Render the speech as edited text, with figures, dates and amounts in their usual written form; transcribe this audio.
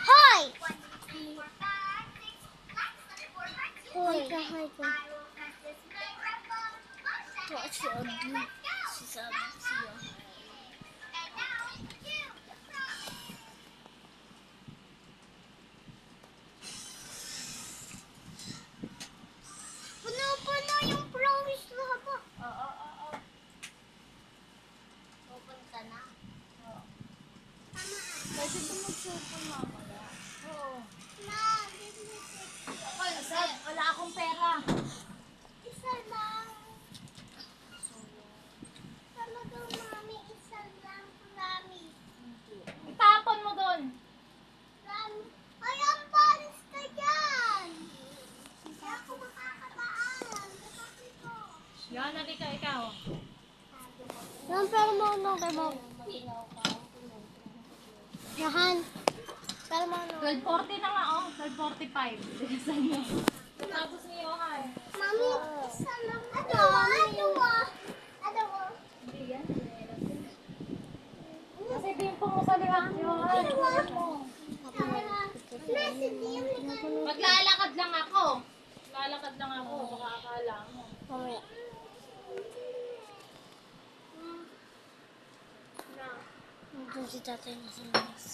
Hoy! Hoy ka, hoy ka. Ito si Adi. Si Sabi siya. Puno-puno yung flowers na ba? Oo. Pupunta na. Oo. Tama. Pwede ba mag-cellphone mamaya? Oo. Ma, Ako, wala akong pera. isa lang. Talagang mami, isa lang. Promise. Itapon mo doon. Promise. Ay, ang palis ka dyan. Hindi ako makakataan. Sabi ko. Yan, halika ikaw. Yan, pero mo kay mo. Yahan. Pero mo 12:40 na nga, oh. 12:45. Bilisan niyo. Tapos ni Johan. Mami, isa lang. Ano? Hindi yan. Kasi bimpo mo sa lihat, Johan. Maglalakad lang ako. Lalakad lang ako. Baka akala mo. Mamaya. Nandun si tatay na sa labas.